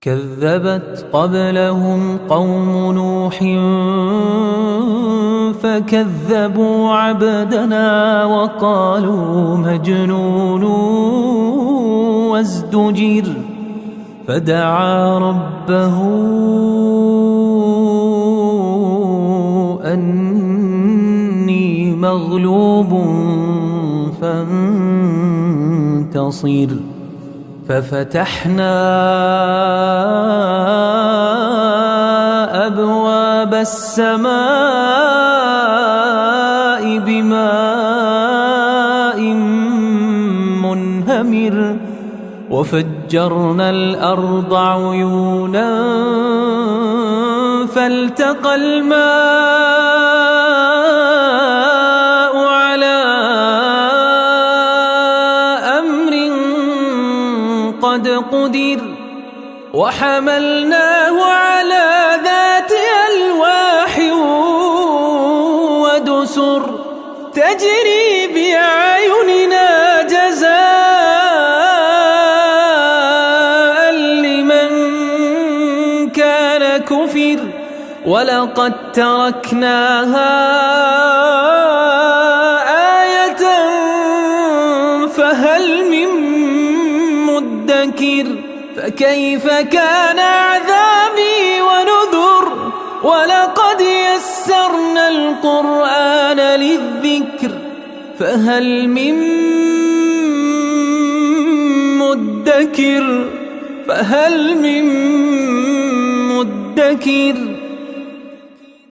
كذبت قبلهم قوم نوح فكذبوا عبدنا وقالوا مجنون وازدجر فدعا ربه أني مغلوب فانتصر ففتحنا أبواب السماء بماء منهمر وفجرنا الأرض عيونا فالتقى الماء على أمر قد قدر وحملناه على ذات ألواح ودسر تجري بأعيننا جزاء لمن كان كفر ولقد تركناها آية فهل من مدكر فكيف كان عذابي ونذر ولقد يسرنا القرآن للذكر فهل من مدكر